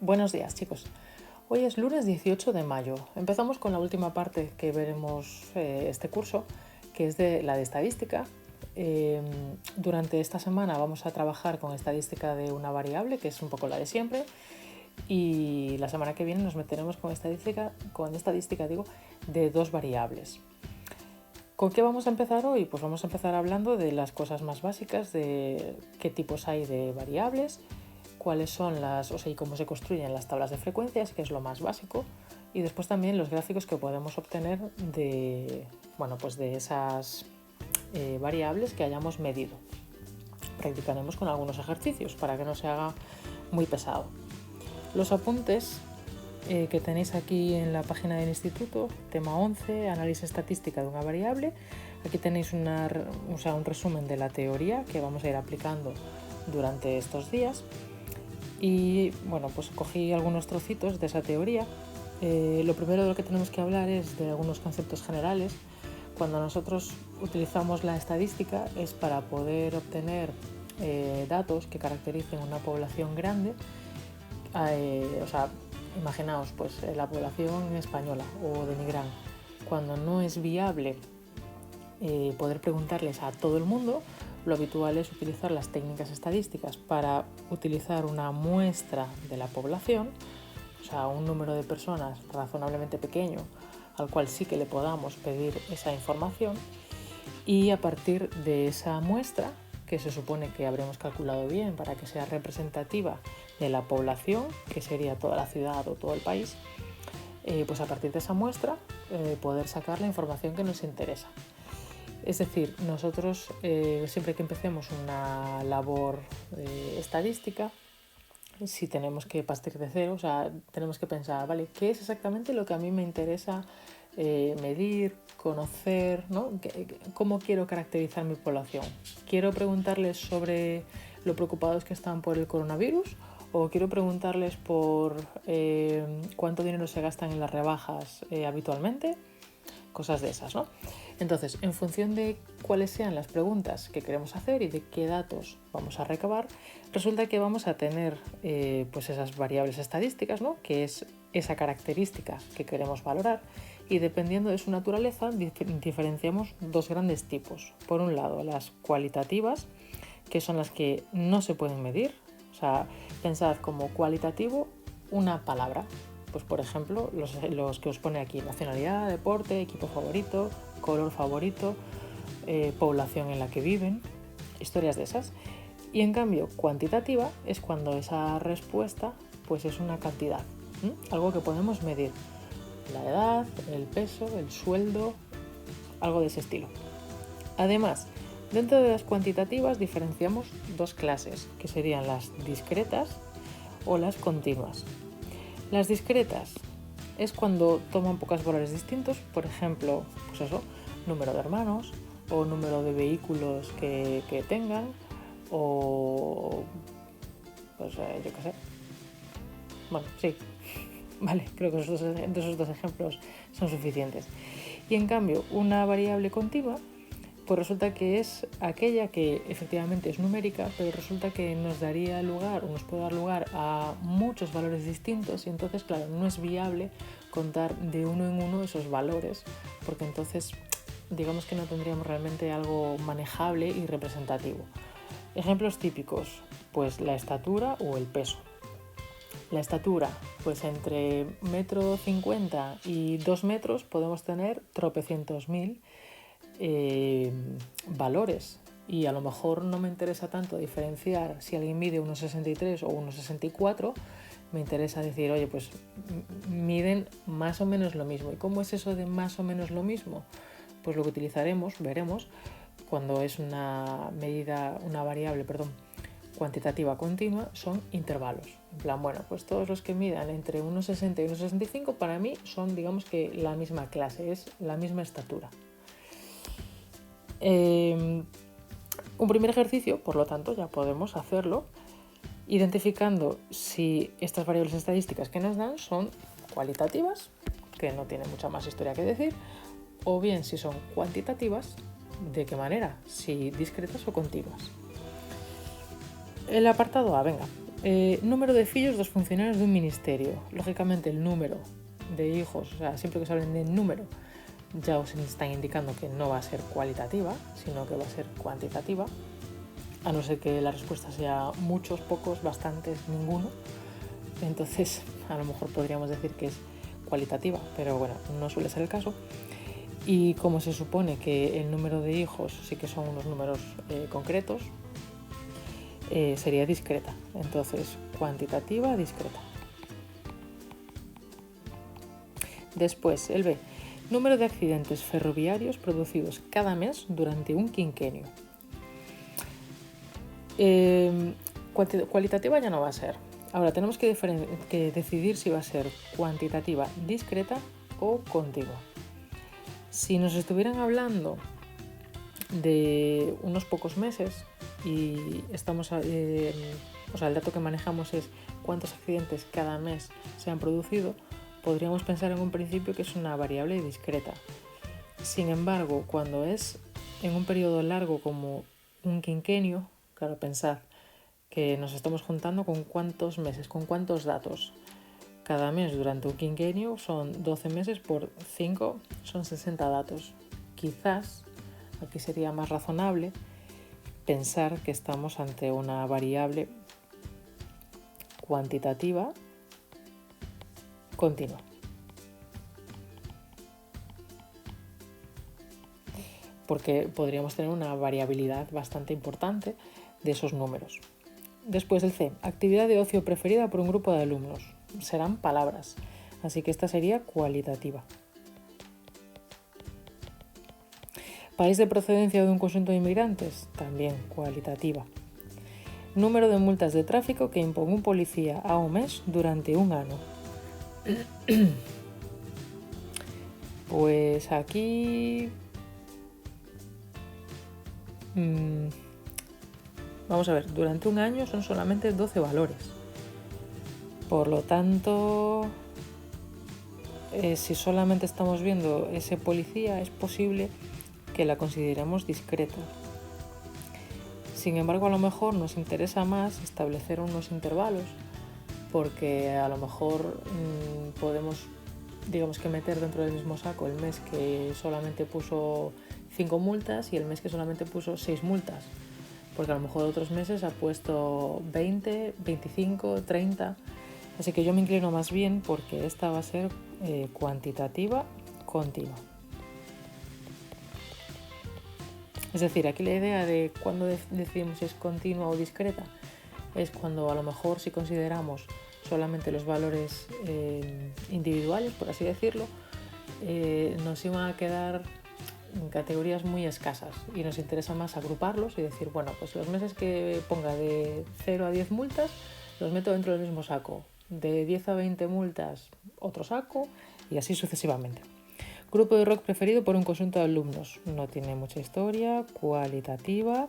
Buenos días, chicos. Hoy es lunes 18 de mayo. Empezamos con la última parte que veremos este curso, que es de la de estadística. Durante esta semana vamos a trabajar con estadística de una variable, que es un poco la de siempre, y la semana que viene nos meteremos con estadística de dos variables. ¿Con qué vamos a empezar hoy? Pues vamos a empezar hablando de las cosas más básicas, de qué tipos hay de variables, cuáles son y cómo se construyen las tablas de frecuencias, que es lo más básico, y después también los gráficos que podemos obtener de esas variables que hayamos medido. Practicaremos con algunos ejercicios para que no se haga muy pesado. Los apuntes que tenéis aquí en la página del instituto, tema 11, análisis estadística de una variable. Aquí tenéis un resumen de la teoría que vamos a ir aplicando durante estos días. Y bueno, pues cogí algunos trocitos de esa teoría. Lo primero de lo que tenemos que hablar es de algunos conceptos generales. Cuando nosotros utilizamos la estadística es para poder obtener datos que caractericen una población grande. Imaginaos pues la población española o de mi gran. Cuando no es viable poder preguntarles a todo el mundo, lo habitual es utilizar las técnicas estadísticas para utilizar una muestra de la población, o sea, un número de personas razonablemente pequeño al cual sí que le podamos pedir esa información, y a partir de esa muestra, que se supone que habremos calculado bien para que sea representativa de la población, que sería toda la ciudad o todo el país, pues a partir de esa muestra poder sacar la información que nos interesa. Es decir, nosotros siempre que empecemos una labor estadística, si tenemos que partir de cero, tenemos que pensar, ¿vale? ¿Qué es exactamente lo que a mí me interesa medir, conocer, ¿no? ¿Cómo quiero caracterizar mi población? ¿Quiero preguntarles sobre lo preocupados que están por el coronavirus? ¿O quiero preguntarles por cuánto dinero se gastan en las rebajas habitualmente? Cosas de esas, ¿no? Entonces, en función de cuáles sean las preguntas que queremos hacer y de qué datos vamos a recabar, resulta que vamos a tener pues esas variables estadísticas, ¿no? Que es esa característica que queremos valorar, y dependiendo de su naturaleza diferenciamos dos grandes tipos. Por un lado, las cualitativas, que son las que no se pueden medir. O sea, pensad como cualitativo una palabra. Pues por ejemplo, los que os pone aquí: nacionalidad, deporte, equipo favorito, color favorito, población en la que viven, historias de esas. Y en cambio, cuantitativa es cuando esa respuesta pues es una cantidad, algo que podemos medir: la edad, el peso, el sueldo, algo de ese estilo. Además, dentro de las cuantitativas diferenciamos dos clases, que serían las discretas o las continuas. Las discretas es cuando toman pocos valores distintos, por ejemplo, pues eso, número de hermanos o número de vehículos que tengan, o pues yo qué sé. Bueno, sí, vale, creo que esos dos ejemplos son suficientes. Y en cambio, una variable continua, pues resulta que es aquella que efectivamente es numérica, pero resulta que nos puede dar lugar a muchos valores distintos, y entonces, claro, no es viable contar de uno en uno esos valores, porque entonces digamos que no tendríamos realmente algo manejable y representativo. Ejemplos típicos, pues la estatura o el peso. La estatura, pues entre 1,50 m y 2 metros podemos tener tropecientos mil valores, y a lo mejor no me interesa tanto diferenciar si alguien mide 1,63 o 1,64, me interesa decir, oye, pues miden más o menos lo mismo. ¿Y cómo es eso de más o menos lo mismo? Pues lo que veremos cuando es una variable cuantitativa continua, son intervalos. En plan, bueno, pues todos los que midan entre 1,60 y 1,65 para mí son, digamos que la misma clase, es la misma estatura. Un primer ejercicio, por lo tanto, ya podemos hacerlo identificando si estas variables estadísticas que nos dan son cualitativas, que no tiene mucha más historia que decir, o bien si son cuantitativas, de qué manera, si discretas o continuas. El apartado A, venga, Número de fillos dos funcionarios de un ministerio. Lógicamente el número de hijos, o sea, siempre que se hablen de número, ya os están indicando que no va a ser cualitativa, sino que va a ser cuantitativa, a no ser que la respuesta sea muchos, pocos, bastantes, ninguno. Entonces, a lo mejor podríamos decir que es cualitativa, pero bueno, no suele ser el caso. Y como se supone que el número de hijos sí que son unos números concretos, sería discreta. Entonces, cuantitativa, discreta. Después, el B. Número de accidentes ferroviarios producidos cada mes durante un quinquenio. Cualitativa ya no va a ser. Ahora tenemos que decidir si va a ser cuantitativa, discreta o continua. Si nos estuvieran hablando de unos pocos meses y estamos, el dato que manejamos es cuántos accidentes cada mes se han producido, podríamos pensar en un principio que es una variable discreta. Sin embargo, cuando es en un periodo largo como un quinquenio, claro, pensad que nos estamos juntando con cuántos meses, con cuántos datos. Cada mes durante un quinquenio son 12 meses por 5, son 60 datos. Quizás aquí sería más razonable pensar que estamos ante una variable cuantitativa continua. Porque podríamos tener una variabilidad bastante importante de esos números. Después el C, actividad de ocio preferida por un grupo de alumnos. Serán palabras, así que esta sería cualitativa. País de procedencia de un conjunto de inmigrantes, también cualitativa. Número de multas de tráfico que impone un policía a un mes durante un año. Pues aquí... Vamos a ver, durante un año son solamente 12 valores. Por lo tanto, si solamente estamos viendo ese policía, es posible que la consideremos discreta. Sin embargo, a lo mejor nos interesa más establecer unos intervalos, porque a lo mejor podemos, digamos que meter dentro del mismo saco el mes que solamente puso 5 multas y el mes que solamente puso 6 multas. Porque a lo mejor otros meses ha puesto 20, 25, 30. Así que yo me inclino más bien porque esta va a ser cuantitativa continua. Es decir, aquí la idea de cuándo decidimos si es continua o discreta es cuando a lo mejor si consideramos solamente los valores individuales, por así decirlo, nos iban a quedar en categorías muy escasas y nos interesa más agruparlos y decir, bueno, pues los meses que ponga de 0 a 10 multas los meto dentro del mismo saco, de 10 a 20 multas otro saco y así sucesivamente. Grupo de rock preferido por un conjunto de alumnos, no tiene mucha historia, cualitativa.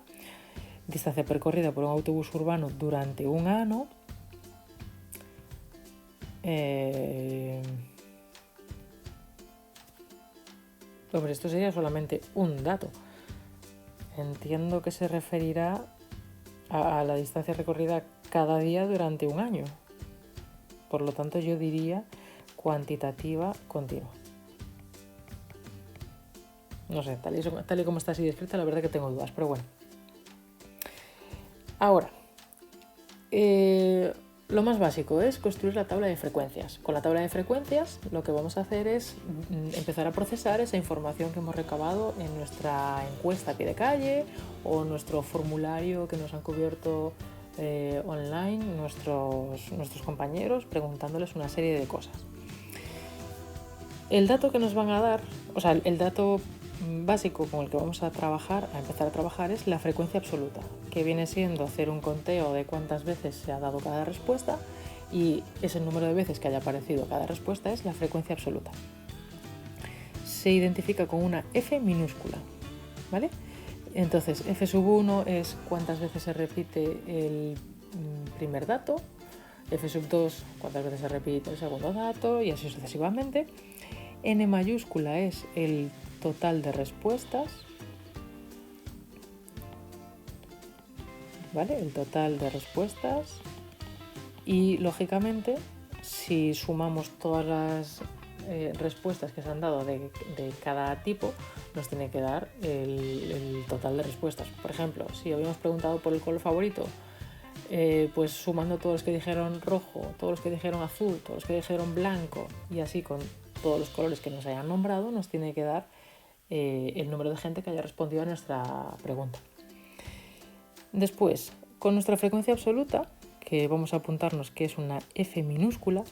Distancia percorrida por un autobús urbano durante un año. Hombre, esto sería solamente un dato. Entiendo que se referirá a la distancia recorrida cada día durante un año. Por lo tanto, yo diría cuantitativa continua. No sé, tal y como está así descrita, la verdad que tengo dudas, pero bueno. Ahora, lo más básico es construir la tabla de frecuencias. Con la tabla de frecuencias lo que vamos a hacer es empezar a procesar esa información que hemos recabado en nuestra encuesta a pie de calle o nuestro formulario que nos han cubierto online nuestros compañeros preguntándoles una serie de cosas. El dato que nos van a dar, o sea, el dato básico con el que vamos a empezar a trabajar es la frecuencia absoluta, que viene siendo hacer un conteo de cuántas veces se ha dado cada respuesta y ese número de veces que haya aparecido cada respuesta es la frecuencia absoluta. Se identifica con una F minúscula, ¿vale? Entonces, F1 es cuántas veces se repite el primer dato, F2 cuántas veces se repite el segundo dato y así sucesivamente. N mayúscula es el total de respuestas, ¿vale? El total de respuestas. Y lógicamente, si sumamos todas las respuestas que se han dado de cada tipo, nos tiene que dar el total de respuestas. Por ejemplo, si habíamos preguntado por el color favorito, pues sumando todos los que dijeron rojo, todos los que dijeron azul, todos los que dijeron blanco, y así con todos los colores que nos hayan nombrado, nos tiene que dar el número de gente que haya respondido a nuestra pregunta. Después, con nuestra frecuencia absoluta, que vamos a apuntarnos que es una F minúscula,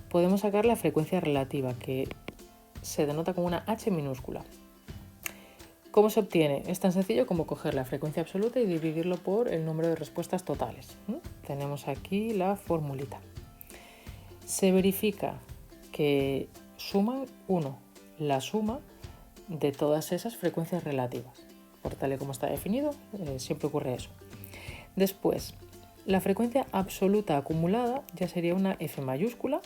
podemos sacar la frecuencia relativa, que se denota como una H minúscula. ¿Cómo se obtiene? Es tan sencillo como coger la frecuencia absoluta y dividirlo por el número de respuestas totales. Tenemos aquí la formulita. Se verifica que suman 1, la suma de todas esas frecuencias relativas. Por tal y como está definido, siempre ocurre eso. Después, la frecuencia absoluta acumulada ya sería una F mayúscula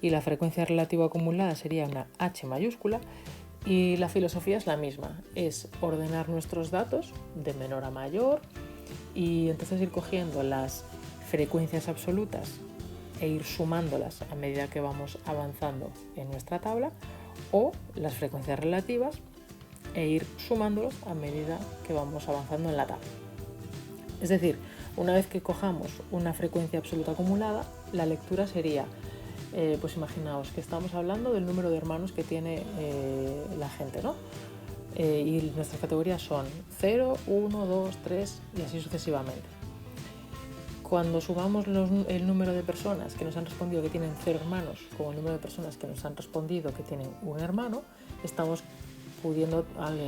y la frecuencia relativa acumulada sería una H mayúscula, y la filosofía es la misma, es ordenar nuestros datos de menor a mayor y entonces ir cogiendo las frecuencias absolutas e ir sumándolas a medida que vamos avanzando en nuestra tabla, o las frecuencias relativas e ir sumándolas a medida que vamos avanzando en la tabla. Es decir, una vez que cojamos una frecuencia absoluta acumulada, la lectura sería, pues imaginaos que estamos hablando del número de hermanos que tiene la gente, ¿no? Y nuestras categorías son 0, 1, 2, 3 y así sucesivamente. Cuando sumamos el número de personas que nos han respondido que tienen 0 hermanos con el número de personas que nos han respondido que tienen un hermano, estamos pudiendo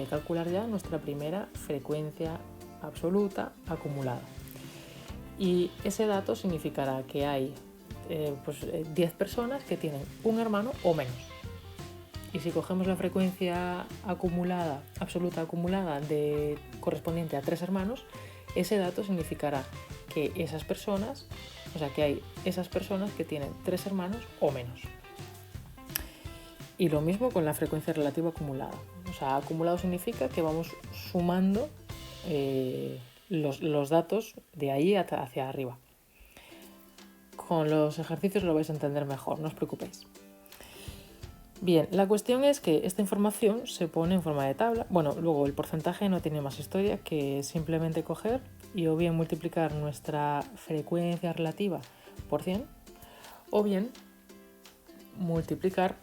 calcular ya nuestra primera frecuencia absoluta acumulada. Y ese dato significará que hay 10 personas que tienen un hermano o menos. Y si cogemos la frecuencia acumulada, absoluta acumulada correspondiente a 3 hermanos, ese dato significará que esas personas, o sea, que hay esas personas que tienen 3 hermanos o menos. Y lo mismo con la frecuencia relativa acumulada. O sea, acumulado significa que vamos sumando los datos de ahí hacia arriba. Con los ejercicios lo vais a entender mejor, no os preocupéis. Bien, la cuestión es que esta información se pone en forma de tabla. Bueno, luego el porcentaje no tiene más historia que simplemente coger y o bien multiplicar nuestra frecuencia relativa por 100 o bien multiplicar,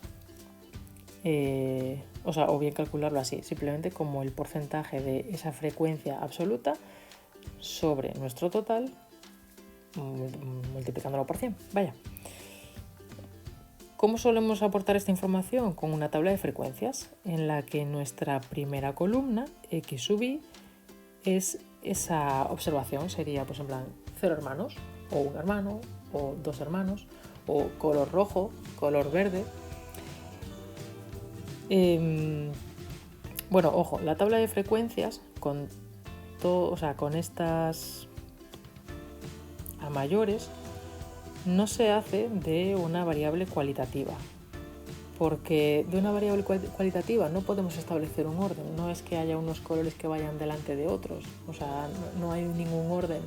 o bien calcularlo así, simplemente como el porcentaje de esa frecuencia absoluta sobre nuestro total multiplicándolo por 100. Vaya. ¿Cómo solemos aportar esta información? Con una tabla de frecuencias en la que nuestra primera columna, X sub I, es esa observación, sería pues en plan 0 hermanos, o un hermano, o 2 hermanos, o color rojo, color verde. Bueno, ojo, la tabla de frecuencias con estas a mayores no se hace de una variable cualitativa, porque de una variable cualitativa no podemos establecer un orden, no es que haya unos colores que vayan delante de otros, o sea, no hay ningún orden,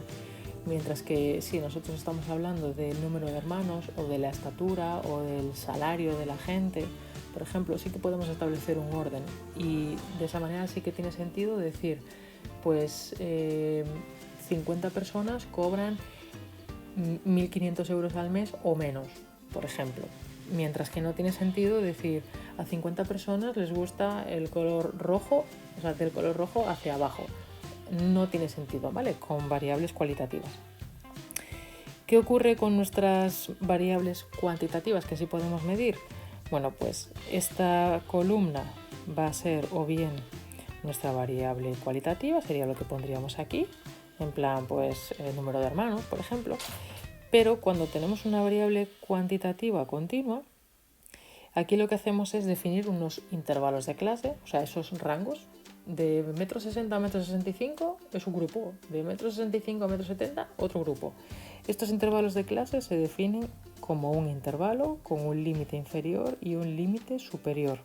mientras que si nosotros estamos hablando del número de hermanos o de la estatura o del salario de la gente, por ejemplo, sí que podemos establecer un orden y de esa manera sí que tiene sentido decir, pues 50 personas cobran 1.500 euros al mes o menos, por ejemplo. Mientras que no tiene sentido decir a 50 personas les gusta el color rojo, o sea, del color rojo hacia abajo. No tiene sentido, ¿vale? Con variables cualitativas. ¿Qué ocurre con nuestras variables cuantitativas que sí podemos medir? Bueno, pues esta columna va a ser o bien nuestra variable cualitativa, sería lo que pondríamos aquí, en plan, pues el número de hermanos, por ejemplo. Pero cuando tenemos una variable cuantitativa continua, aquí lo que hacemos es definir unos intervalos de clase, o sea, esos rangos. De 1,60 m a 1,65 m es un grupo, de 1,65 m a 1,70 m otro grupo. Estos intervalos de clase se definen como un intervalo con un límite inferior y un límite superior.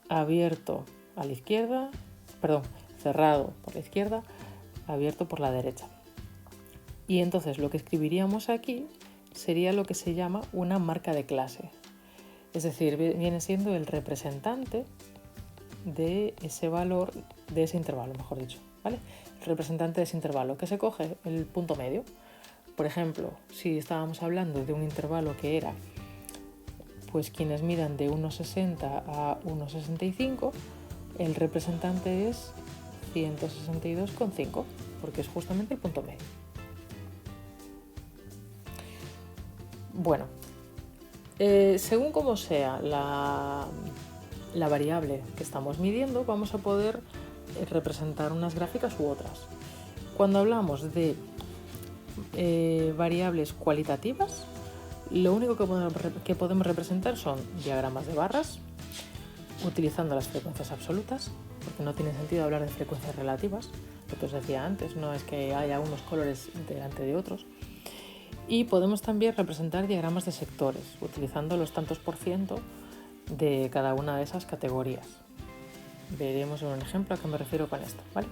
Abierto a la izquierda, cerrado por la izquierda, abierto por la derecha. Y entonces lo que escribiríamos aquí sería lo que se llama una marca de clase. Es decir, viene siendo el representante de ese valor, de ese intervalo, mejor dicho, ¿vale? El representante de ese intervalo, que se coge el punto medio. Por ejemplo, si estábamos hablando de un intervalo que era, pues quienes midan de 1,60 a 1,65, el representante es 162,5, porque es justamente el punto medio. Bueno, según como sea la variable que estamos midiendo, vamos a poder representar unas gráficas u otras. Cuando hablamos de variables cualitativas, lo único que podemos representar son diagramas de barras, utilizando las frecuencias absolutas, porque no tiene sentido hablar de frecuencias relativas, lo que os decía antes, no es que haya unos colores delante de otros. Y podemos también representar diagramas de sectores, utilizando los tantos por ciento de cada una de esas categorías. Veremos en un ejemplo a qué me refiero con esto, ¿vale?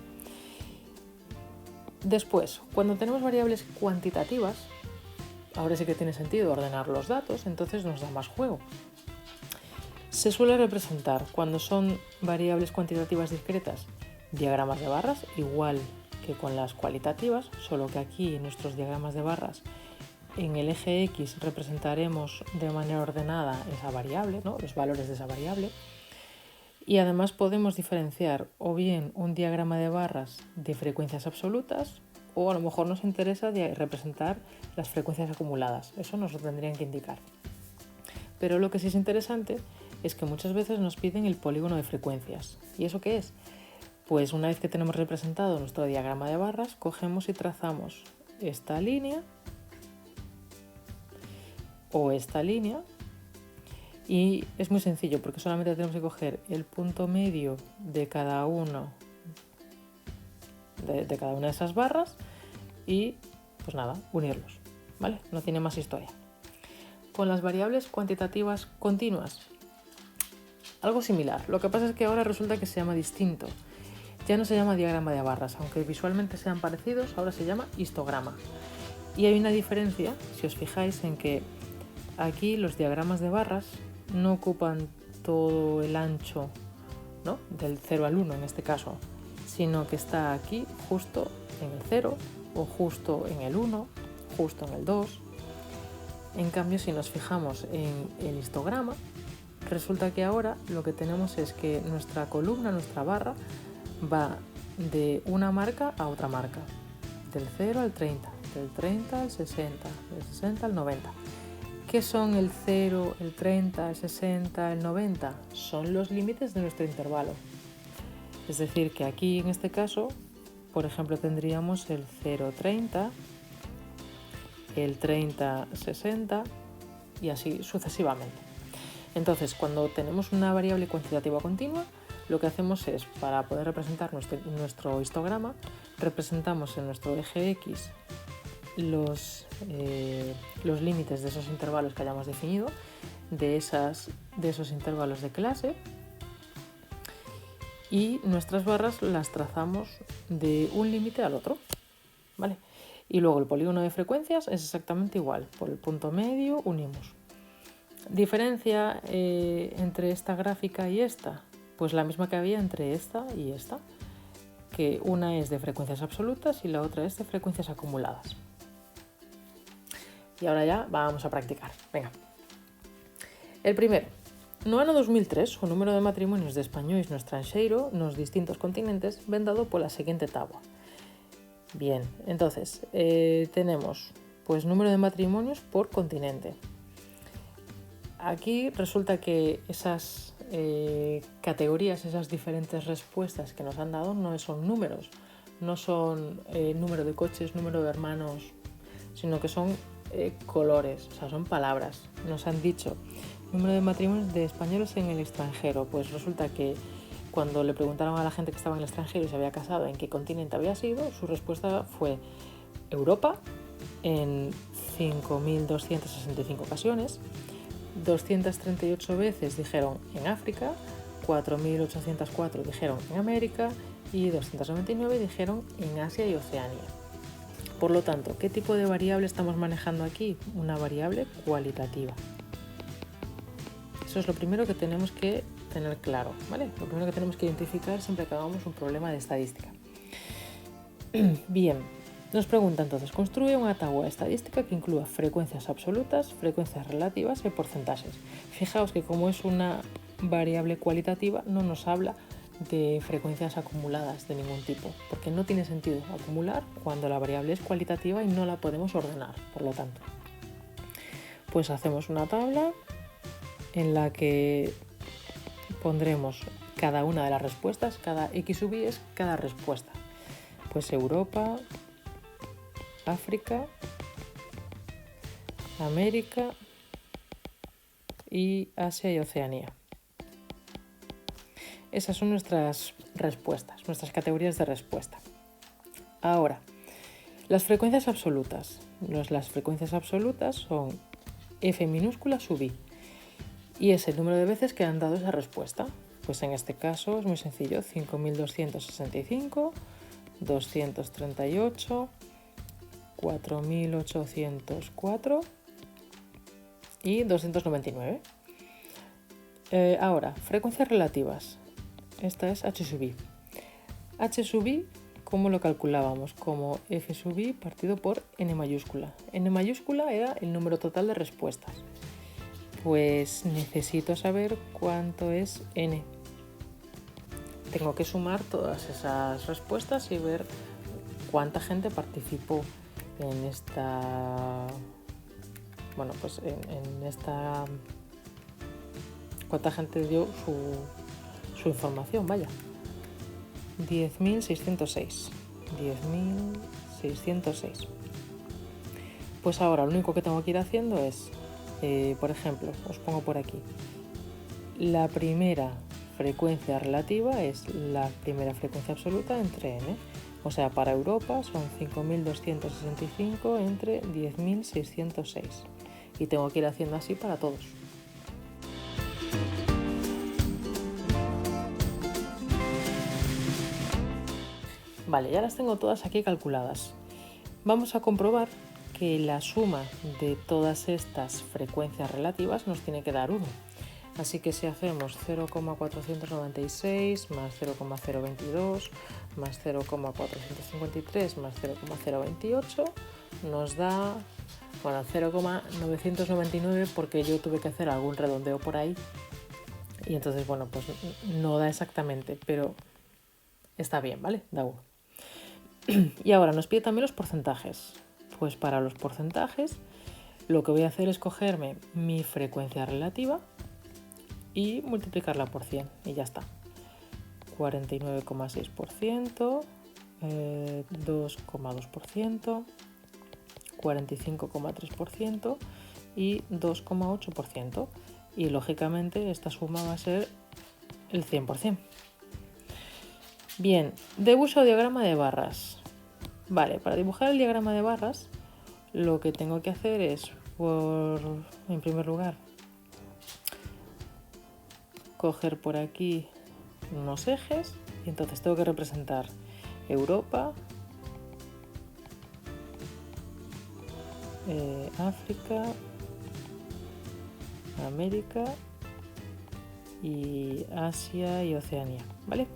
Después, cuando tenemos variables cuantitativas, ahora sí que tiene sentido ordenar los datos, entonces nos da más juego. Se suele representar, cuando son variables cuantitativas discretas, diagramas de barras, igual que con las cualitativas, solo que aquí en nuestros diagramas de barras, en el eje X representaremos de manera ordenada esa variable, ¿no? Los valores de esa variable. Y además podemos diferenciar o bien un diagrama de barras de frecuencias absolutas, o a lo mejor nos interesa representar las frecuencias acumuladas. Eso nos lo tendrían que indicar. Pero lo que sí es interesante es que muchas veces nos piden el polígono de frecuencias. ¿Y eso qué es? Pues una vez que tenemos representado nuestro diagrama de barras, cogemos y trazamos esta línea o esta línea, y es muy sencillo porque solamente tenemos que coger el punto medio de cada uno de cada una de esas barras y pues nada, unirlos, ¿vale? No tiene más historia. Con las variables cuantitativas continuas, algo similar. Lo que pasa es que ahora resulta que se llama distinto. Ya no se llama diagrama de barras, aunque visualmente sean parecidos, ahora se llama histograma. Y hay una diferencia, si os fijáis, en que aquí los diagramas de barras no ocupan todo el ancho, ¿no? Del 0 al 1 en este caso, sino que está aquí justo en el 0 o justo en el 1, justo en el 2. En cambio, si nos fijamos en el histograma, resulta que ahora lo que tenemos es que nuestra columna, nuestra barra, va de una marca a otra marca, del 0 al 30, del 30 al 60, del 60 al 90. ¿Qué son el 0, el 30, el 60, el 90? Son los límites de nuestro intervalo. Es decir, que aquí en este caso, por ejemplo, tendríamos el 0,30, el 30,60 y así sucesivamente. Entonces, cuando tenemos una variable cuantitativa continua, lo que hacemos es, para poder representar nuestro histograma, representamos en nuestro eje X los límites de esos intervalos que hayamos definido, de esos intervalos de clase, y nuestras barras las trazamos de un límite al otro, ¿vale? Y luego el polígono de frecuencias es exactamente igual, por el punto medio unimos. ¿Diferencia entre esta gráfica y esta? Pues la misma que había entre esta y esta, que una es de frecuencias absolutas y la otra es de frecuencias acumuladas. Y ahora ya vamos a practicar. Venga. El primero. No ano 2003, o número de matrimonios de españois no estranxeiro nos distintos continentes ven dado pola seguinte táboa. Bien, entonces tenemos pues número de matrimonios por continente. Aquí resulta que esas categorías, esas diferentes respuestas que nos han dado no son números, no son número de coches, número de hermanos, sino que son colores, o sea, son palabras. Nos han dicho número de matrimonios de españoles en el extranjero. Pues resulta que cuando le preguntaron a la gente que estaba en el extranjero y se había casado en qué continente había sido, su respuesta fue Europa en 5.265 ocasiones, 238 veces dijeron en África, 4.804 dijeron en América y 299 dijeron en Asia y Oceanía. Por lo tanto, ¿qué tipo de variable estamos manejando aquí? Una variable cualitativa. Eso es lo primero que tenemos que tener claro, ¿vale? Lo primero que tenemos que identificar siempre que hagamos un problema de estadística. Bien, nos pregunta entonces, construye una tabla estadística que incluya frecuencias absolutas, frecuencias relativas y porcentajes. Fijaos que como es una variable cualitativa, no nos habla de frecuencias acumuladas de ningún tipo, porque no tiene sentido acumular cuando la variable es cualitativa y no la podemos ordenar, por lo tanto. Pues hacemos una tabla en la que pondremos cada una de las respuestas, cada X sub Y es cada respuesta. Pues Europa, África, América y Asia y Oceanía. Esas son nuestras respuestas, nuestras categorías de respuesta. Ahora, las frecuencias absolutas. Las frecuencias absolutas son F minúscula sub I. Y es el número de veces que han dado esa respuesta. Pues en este caso es muy sencillo, 5.265, 238, 4.804 y 299. Ahora, frecuencias relativas. Esta es H sub I. H sub I, ¿cómo lo calculábamos? Como F sub I partido por N mayúscula. N mayúscula era el número total de respuestas. Pues necesito saber cuánto es N. Tengo que sumar todas esas respuestas y ver cuánta gente participó en esta... Bueno, pues en esta... Cuánta gente dio su información, vaya. 10.606. 10.606. Pues ahora lo único que tengo que ir haciendo es... por ejemplo, os pongo por aquí. La primera frecuencia relativa es la primera frecuencia absoluta entre n. O sea, para Europa son 5.265 entre 10.606. Y tengo que ir haciendo así para todos. Vale, ya las tengo todas aquí calculadas. Vamos a comprobar que la suma de todas estas frecuencias relativas nos tiene que dar 1. Así que si hacemos 0,496 más 0,022 más 0,453 más 0,028 nos da, bueno, 0,999 porque yo tuve que hacer algún redondeo por ahí y entonces, bueno, pues no da exactamente, pero está bien, ¿vale? Da 1. Y ahora nos pide también los porcentajes. Pues para los porcentajes lo que voy a hacer es cogerme mi frecuencia relativa y multiplicarla por 100 y ya está. 49,6%, 2,2%, 45,3% y 2,8%. Y lógicamente esta suma va a ser el 100%. Bien, dibujo diagrama de barras. Vale, para dibujar el diagrama de barras lo que tengo que hacer es, en primer lugar, coger por aquí unos ejes y entonces tengo que representar Europa, África, América y Asia y Oceanía, ¿vale?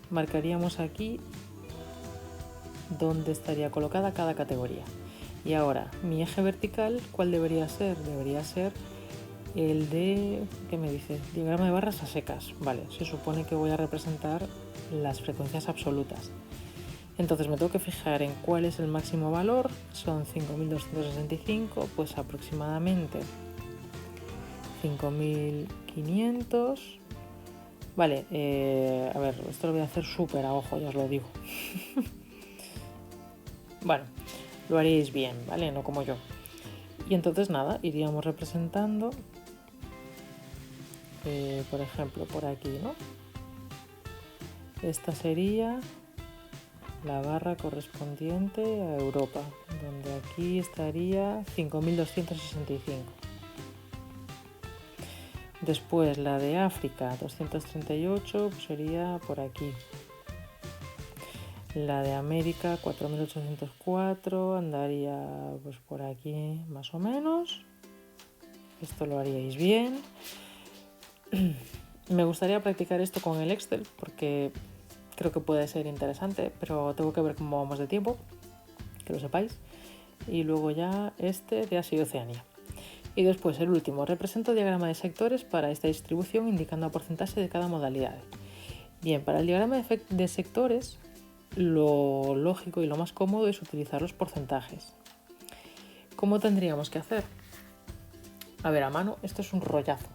Marcaríamos aquí dónde estaría colocada cada categoría. Y ahora, mi eje vertical, ¿cuál debería ser? Debería ser el de, ¿qué me dice? Diagrama de barras a secas. Vale, se supone que voy a representar las frecuencias absolutas. Entonces me tengo que fijar en cuál es el máximo valor. Son 5.265, pues aproximadamente 5.500. Vale, a ver, esto lo voy a hacer súper a ojo, ya os lo digo. Bueno, lo haréis bien, ¿vale? No como yo. Y entonces nada, iríamos representando, por ejemplo, por aquí, ¿no? Esta sería la barra correspondiente a Europa, donde aquí estaría 5.265. Después la de África, 238, pues sería por aquí. La de América, 4.804, andaría pues por aquí más o menos. Esto lo haríais bien. Me gustaría practicar esto con el Excel porque creo que puede ser interesante, pero tengo que ver cómo vamos de tiempo, que lo sepáis. Y luego ya este de Asia y Oceanía. Y después el último, represento diagrama de sectores para esta distribución indicando el porcentaje de cada modalidad. Bien, para el diagrama de sectores, lo lógico y lo más cómodo es utilizar los porcentajes. ¿Cómo tendríamos que hacer? A ver, a mano, esto es un rollazo,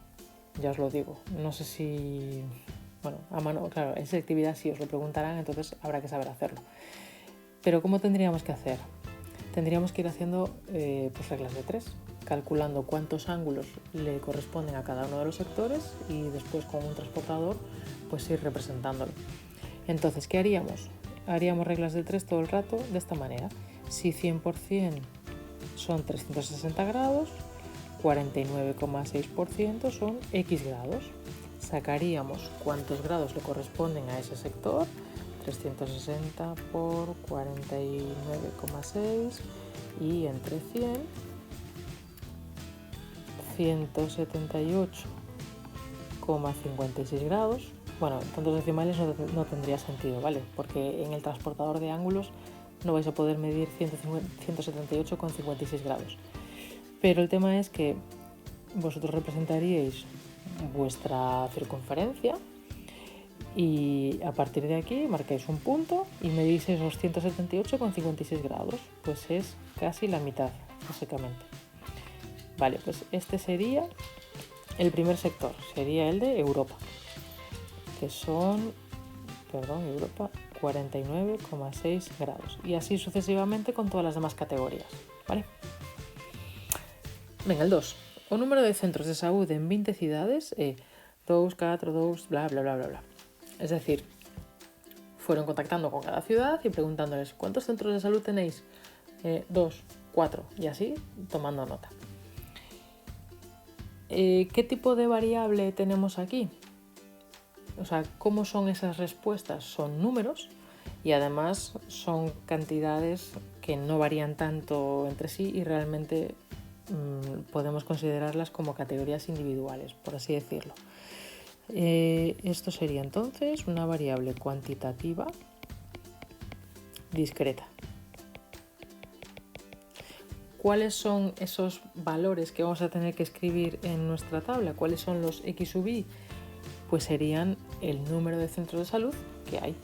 ya os lo digo. No sé si... Bueno, a mano, claro, en selectividad sí os lo preguntarán, entonces habrá que saber hacerlo. Pero ¿cómo tendríamos que hacer? Tendríamos que ir haciendo pues reglas de 3, calculando cuántos ángulos le corresponden a cada uno de los sectores y después con un transportador pues ir representándolo. Entonces, ¿qué haríamos? Haríamos reglas de 3 todo el rato de esta manera. Si 100% son 360 grados, 49,6% son X grados. Sacaríamos cuántos grados le corresponden a ese sector, 360 por 49,6 y entre 100, 178,56 grados. Bueno, tantos decimales no tendría sentido, ¿vale? Porque en el transportador de ángulos no vais a poder medir 178,56 grados. Pero el tema es que vosotros representaríais vuestra circunferencia y a partir de aquí marcáis un punto y medís esos 178,56 grados. Pues es casi la mitad, básicamente. Vale, pues este sería el primer sector, sería el de Europa, que son, Europa, 49,6 grados. Y así sucesivamente con todas las demás categorías, ¿vale? Venga, el 2. O número de centros de salud en 20 ciudades, 2, 4, 2, bla, bla, bla, bla, bla. Es decir, fueron contactando con cada ciudad y preguntándoles ¿cuántos centros de salud tenéis? 2, 4 y así tomando nota. ¿Qué tipo de variable tenemos aquí? O sea, ¿cómo son esas respuestas? Son números y además son cantidades que no varían tanto entre sí y realmente podemos considerarlas como categorías individuales, por así decirlo. Esto sería entonces una variable cuantitativa discreta. ¿Cuáles son esos valores que vamos a tener que escribir en nuestra tabla? ¿Cuáles son los X sub I? Pues serían el número de centros de salud que hay.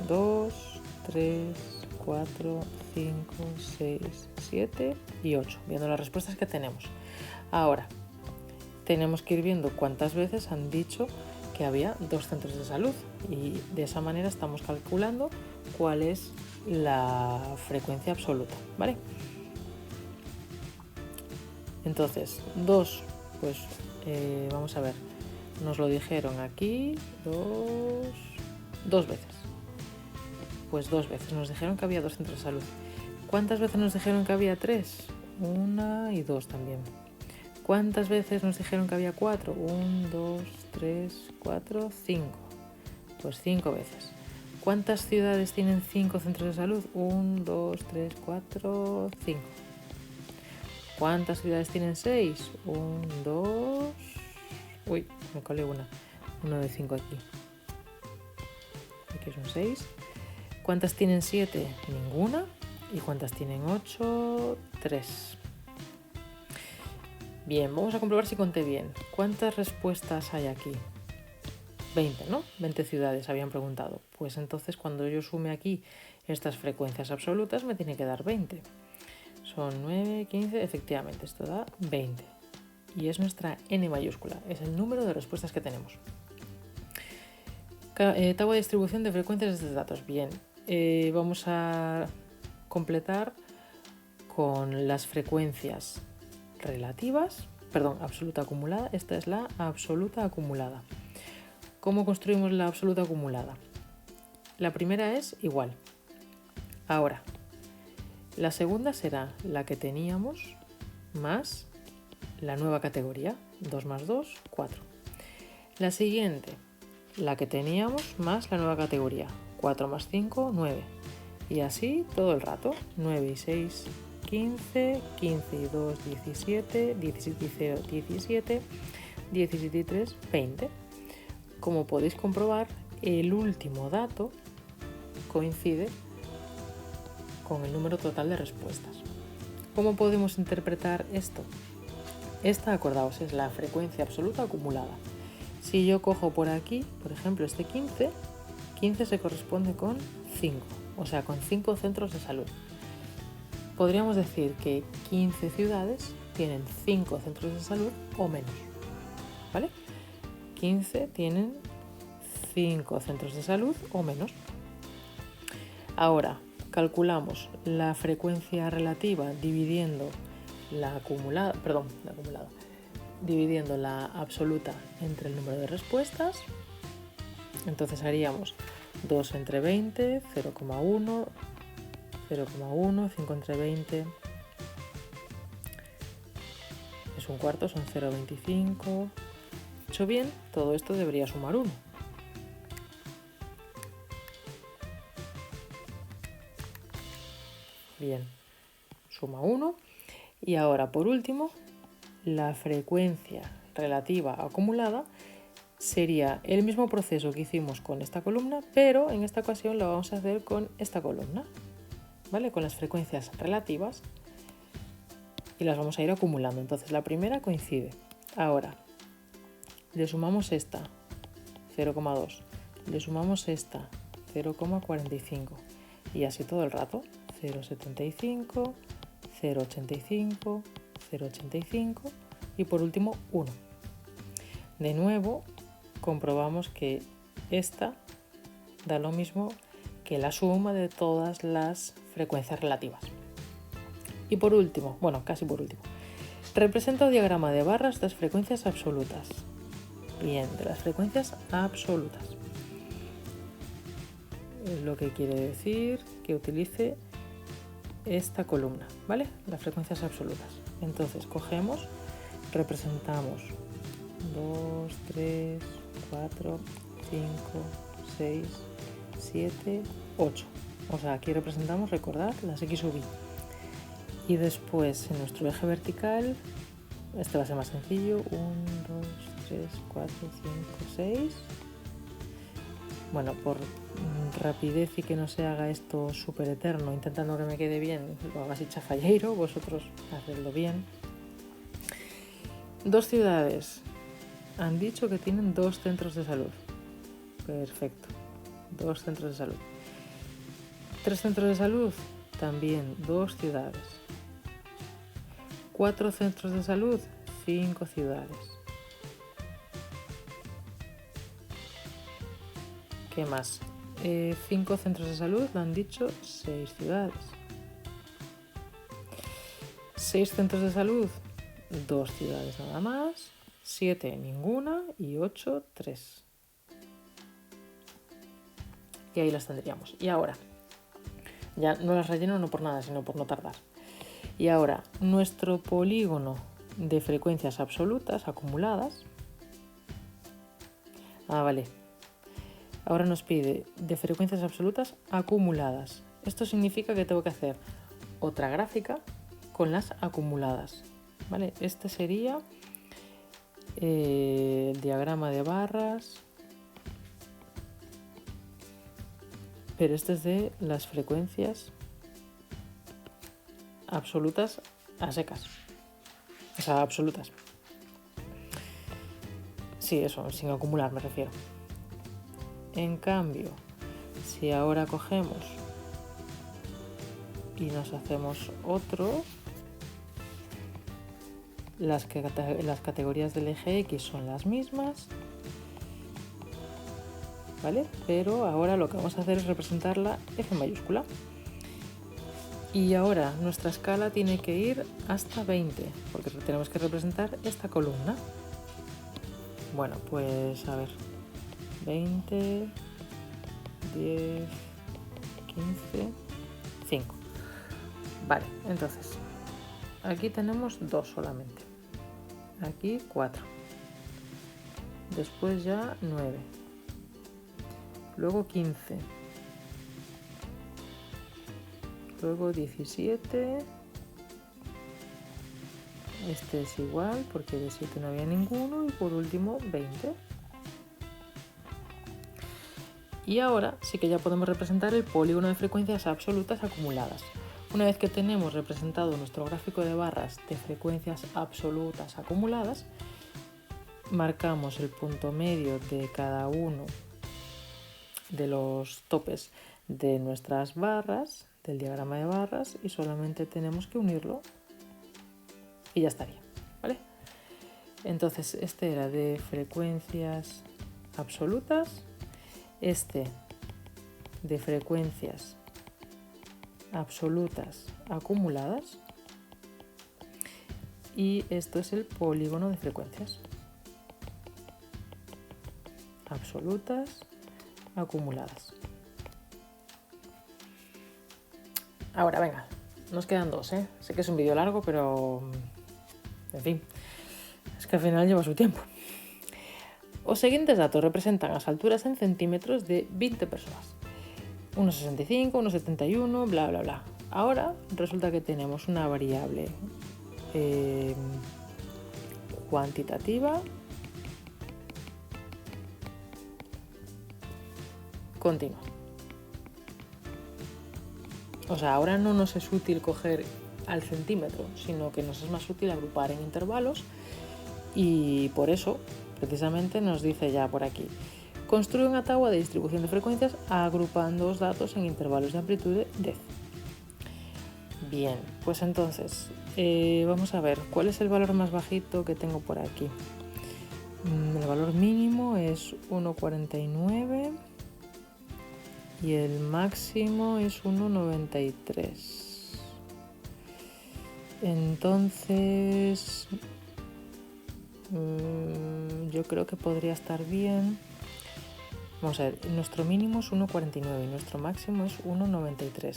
2, 3, 4, 5, 6, 7 y 8, viendo las respuestas que tenemos. Ahora, tenemos que ir viendo cuántas veces han dicho que había 2 centros de salud y de esa manera estamos calculando cuál es la frecuencia absoluta, ¿vale? Entonces, 2, pues vamos a ver, nos lo dijeron aquí 2 veces. Pues 2 veces nos dijeron que había 2 centros de salud. ¿Cuántas veces nos dijeron que había 3? 1 y 2 también. ¿Cuántas veces nos dijeron que había 4? 1, 2, 3, 4, 5. Pues 5 veces. ¿Cuántas ciudades tienen 5 centros de salud? 1, 2, 3, 4, 5. ¿Cuántas ciudades tienen 6? 1, 2... Uy, me colé una. 1 de 5 aquí. Aquí son 6. ¿Cuántas tienen 7? Ninguna. ¿Y cuántas tienen 8? 3. Bien, vamos a comprobar si conté bien. ¿Cuántas respuestas hay aquí? 20, ¿no? 20 ciudades habían preguntado. Pues entonces cuando yo sume aquí estas frecuencias absolutas me tiene que dar 20. Son 9, 15, efectivamente, esto da 20. Y es nuestra N mayúscula, es el número de respuestas que tenemos. Tabla de distribución de frecuencias de estos datos. Bien, vamos a completar con las frecuencias relativas, absoluta acumulada. Esta es la absoluta acumulada. ¿Cómo construimos la absoluta acumulada? La primera es igual. Ahora, la segunda será la que teníamos más la nueva categoría. 2 más 2, 4. La siguiente, la que teníamos más la nueva categoría. 4 más 5, 9. Y así todo el rato. 9 y 6, 15, 15 y 2, 17, 17 y 0, 17, 17 y 3, 20. Como podéis comprobar, el último dato coincide con el número total de respuestas. ¿Cómo podemos interpretar esto? Esta, acordaos, es la frecuencia absoluta acumulada. Si yo cojo por aquí, por ejemplo, este 15, 15 se corresponde con 5, o sea, con 5 centros de salud. Podríamos decir que 15 ciudades tienen 5 centros de salud o menos, ¿vale? 15 tienen 5 centros de salud o menos. Ahora, calculamos la frecuencia relativa dividiendo dividiendo la absoluta entre el número de respuestas. Entonces haríamos 2 entre 20, 0,1, 0,1, 5 entre 20 es un cuarto, son 0,25. Hecho bien, todo esto debería sumar 1. Bien, suma 1. Y ahora, por último, la frecuencia relativa acumulada sería el mismo proceso que hicimos con esta columna, pero en esta ocasión lo vamos a hacer con esta columna, ¿vale? Con las frecuencias relativas y las vamos a ir acumulando. Entonces la primera coincide. Ahora, le sumamos esta, 0,2. Le sumamos esta, 0,45. Y así todo el rato. 0,75, 0,85, 0,85 y por último 1. De nuevo, comprobamos que esta da lo mismo que la suma de todas las frecuencias relativas. Y por último, bueno, casi por último, representa un diagrama de barras de las frecuencias absolutas. Bien, de las frecuencias absolutas. Es lo que quiere decir que utilice esta columna, ¿vale? Las frecuencias absolutas. Entonces cogemos, representamos 2, 3, 4, 5, 6, 7, 8. O sea, aquí representamos, recordad, las X sub Y. Y después en nuestro eje vertical, este va a ser más sencillo, 1, 2, 3, 4, 5, 6. Bueno, por rapidez y que no se haga esto súper eterno, intentando que me quede bien, lo hago así chafalleiro, vosotros hacedlo bien. 2 ciudades han dicho que tienen 2 centros de salud. Perfecto, 2 centros de salud. 3 centros de salud, también 2 ciudades. 4 centros de salud, 5 ciudades. ¿Qué más? 5 centros de salud, lo han dicho 6 ciudades. 6 centros de salud, 2 ciudades nada más. 7 ninguna y 8 3. Y ahí las tendríamos. Y ahora, ya no las relleno no por nada, sino por no tardar. Y ahora, nuestro polígono de frecuencias absolutas acumuladas. Vale. Ahora nos pide de frecuencias absolutas acumuladas. Esto significa que tengo que hacer otra gráfica con las acumuladas. ¿Vale? Este sería el diagrama de barras, pero este es de las frecuencias absolutas a secas. O sea, absolutas. Sí, eso, sin acumular me refiero. En cambio, si ahora cogemos y nos hacemos otro, las categorías del eje X son las mismas, ¿vale? Pero ahora lo que vamos a hacer es representar la F mayúscula. Y ahora nuestra escala tiene que ir hasta 20, porque tenemos que representar esta columna. Bueno, pues a ver, 20, 10, 15, 5. Vale, entonces, aquí tenemos 2 solamente. Aquí 4. Después ya 9. Luego 15. luego 17, este es igual porque de 7 no había ninguno, y por último 20. Y ahora sí que ya podemos representar el polígono de frecuencias absolutas acumuladas. Una vez que tenemos representado nuestro gráfico de barras de frecuencias absolutas acumuladas, marcamos el punto medio de cada uno de los topes de nuestras barras, del diagrama de barras, y solamente tenemos que unirlo y ya estaría, ¿vale? Entonces este era de frecuencias absolutas, este de frecuencias absolutas acumuladas, y esto es el polígono de frecuencias absolutas acumuladas. Ahora, venga, nos quedan dos, ¿eh? Sé que es un vídeo largo, pero en fin, es que al final lleva su tiempo. Os siguientes datos representan las alturas en centímetros de 20 personas. 1,65, 1,71, bla, bla, bla. Ahora resulta que tenemos una variable cuantitativa continua. O sea, ahora no nos es útil coger al centímetro, sino que nos es más útil agrupar en intervalos, y por eso precisamente nos dice ya por aquí: construye una tabla de distribución de frecuencias agrupando los datos en intervalos de amplitud de. Bien, pues entonces vamos a ver cuál es el valor más bajito que tengo por aquí. El valor mínimo es 1,49 y el máximo es 1,93. Entonces yo creo que podría estar bien. Vamos a ver, nuestro mínimo es 1,49 y nuestro máximo es 1,93.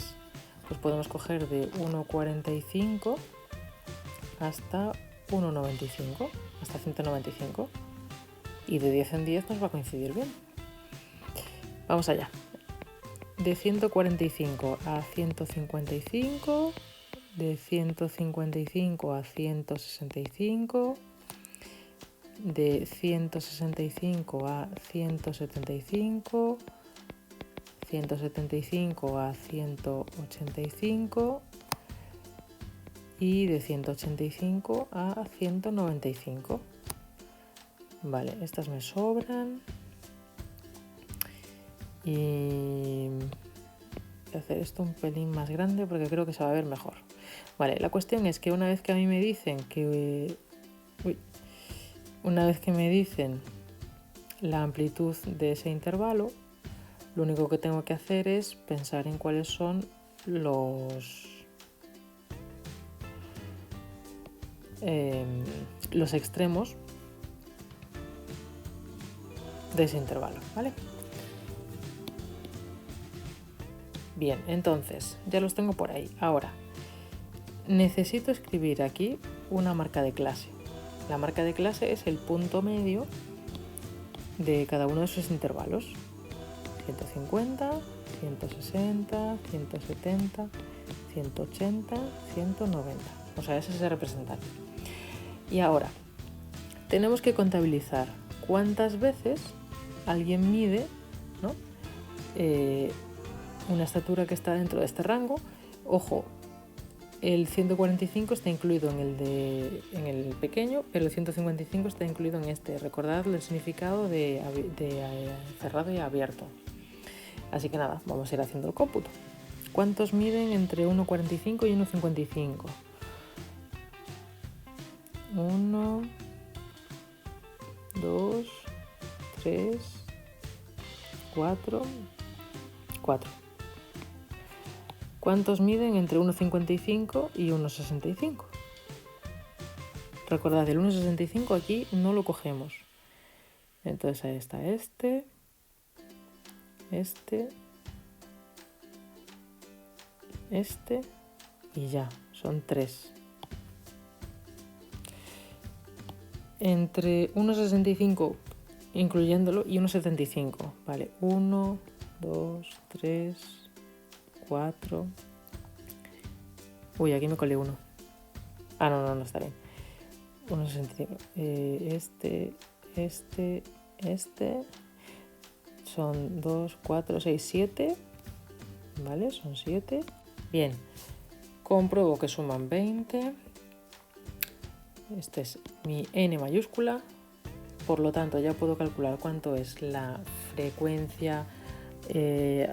Pues podemos coger de 1,45 hasta 1,95, hasta 195. Y de 10 en 10 nos va a coincidir bien. Vamos allá. De 145 a 155, de 155 a 165, de 165 a 175, 175 a 185 y de 185 a 195. Vale, estas me sobran. Y voy a hacer esto un pelín más grande porque creo que se va a ver mejor. Vale, la cuestión es que una vez que a mí me dicen la amplitud de ese intervalo, lo único que tengo que hacer es pensar en cuáles son los extremos de ese intervalo, ¿vale? Bien, entonces ya los tengo por ahí. Ahora necesito escribir aquí una marca de clase. La marca de clase es el punto medio de cada uno de esos intervalos: 150, 160, 170, 180, 190. O sea, ese es el representante. Y ahora tenemos que contabilizar cuántas veces alguien mide, ¿no? Una estatura que está dentro de este rango. Ojo, el 145 está incluido en el pequeño, pero el 155 está incluido en este. Recordad el significado de cerrado y abierto. Así que nada, vamos a ir haciendo el cómputo. ¿Cuántos miden entre 1,45 y 1,55? 1, 2, 3, 4. ¿Cuántos miden entre 1,55 y 1,65? Recordad, el 1,65 aquí no lo cogemos. Entonces ahí está este y ya, son 3. Entre 1,65 incluyéndolo y 1,75, vale, 1, 2, 3, 4, Uy, aquí me colé uno. Ah, no está bien. 1,65. Este. Son 2, 4, 6, 7. ¿Vale? Son 7. Bien. Compruebo que suman 20. Este es mi n mayúscula. Por lo tanto, ya puedo calcular cuánto es la frecuencia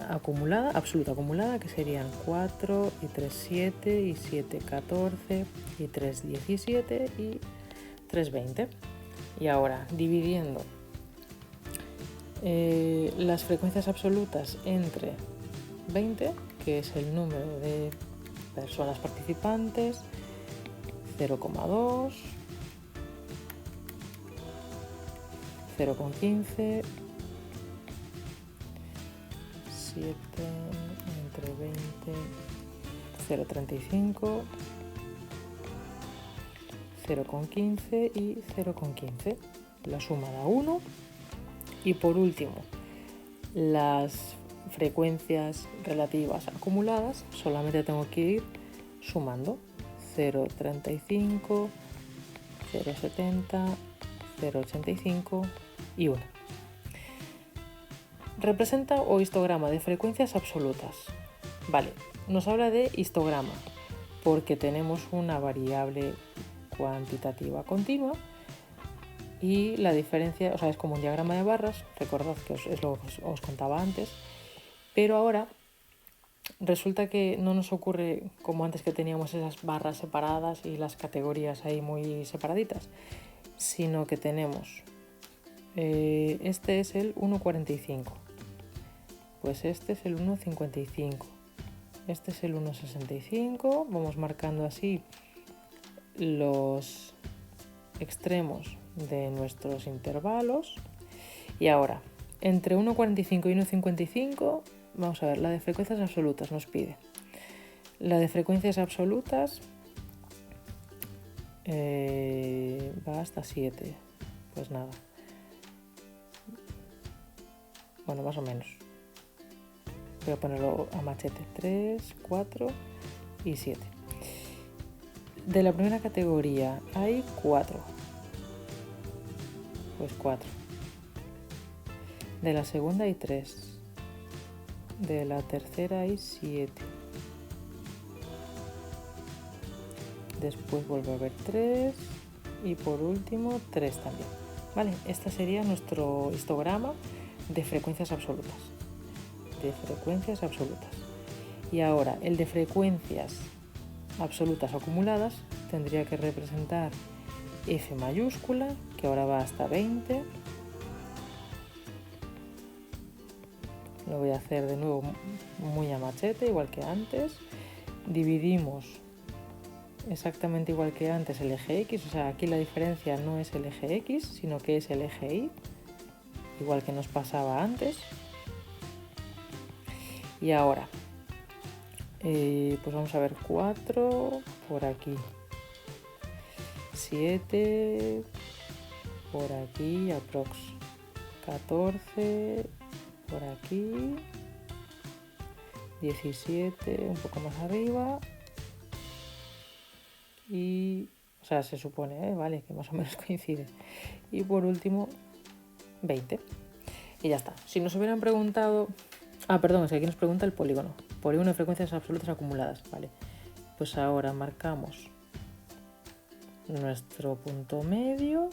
acumulada, absoluta acumulada, que serían 4 y 3, 7 y 7, 14 y 3, 17 y 3, 20. Y ahora, dividiendo las frecuencias absolutas entre 20, que es el número de personas participantes, 0,2, 0,15, 7 entre 20, 0,35, 0,15 y 0,15. La suma da 1. Y por último, las frecuencias relativas acumuladas solamente tengo que ir sumando 0,35, 0,70, 0,85 y 1. Representa o histograma de frecuencias absolutas. Vale, nos habla de histograma porque tenemos una variable cuantitativa continua y la diferencia, o sea, es como un diagrama de barras, recordad que es lo que os contaba antes, pero ahora resulta que no nos ocurre como antes, que teníamos esas barras separadas y las categorías ahí muy separaditas, sino que tenemos, este es el 1,45, pues este es el 1,55, este es el 1,65, vamos marcando así los extremos de nuestros intervalos. Y ahora, entre 1,45 y 1,55, vamos a ver, la de frecuencias absolutas nos pide. La de frecuencias absolutas va hasta 7. Pues nada. Bueno, más o menos. Voy a ponerlo a machete. 3, 4 y 7. De la primera categoría hay 4. Pues 4. De la segunda hay 3. De la tercera hay 7. Después vuelve a haber 3. Y por último 3 también. Vale, este sería nuestro histograma de frecuencias absolutas. Y ahora, el de frecuencias absolutas acumuladas tendría que representar F mayúscula, que ahora va hasta 20. Lo voy a hacer de nuevo muy a machete, igual que antes. Dividimos exactamente igual que antes el eje X, o sea, aquí la diferencia no es el eje X, sino que es el eje Y, igual que nos pasaba antes. Y ahora, pues vamos a ver 4 por aquí, 7 por aquí, aprox 14 por aquí, 17 un poco más arriba y, o sea, se supone, vale, que más o menos coincide. Y por último 20 y ya está. Si nos hubieran preguntado, perdón, es que aquí nos pregunta el polígono de frecuencias absolutas acumuladas, vale, pues ahora marcamos nuestro punto medio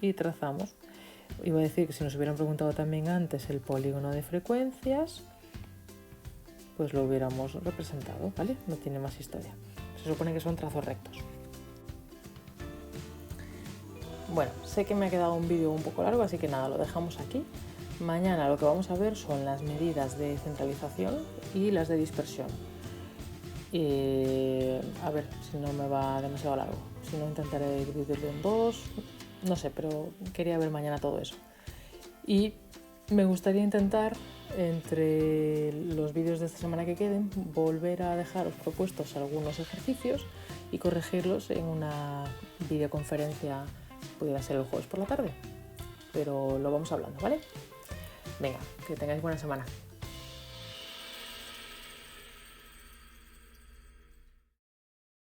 y trazamos. Iba a decir que si nos hubieran preguntado también antes el polígono de frecuencias, pues lo hubiéramos representado, ¿vale? No tiene más historia. Se supone que son trazos rectos. Bueno, sé que me ha quedado un vídeo un poco largo, así que nada, lo dejamos aquí. Mañana lo que vamos a ver son las medidas de centralización y las de dispersión. A ver si no me va demasiado largo. Si no, intentaré dividirlo en 2. No sé, pero quería ver mañana todo eso. Y me gustaría intentar, entre los vídeos de esta semana que queden, volver a dejaros propuestos algunos ejercicios y corregirlos en una videoconferencia, pudiera ser el jueves por la tarde. Pero lo vamos hablando, ¿vale? Venga, que tengáis buena semana.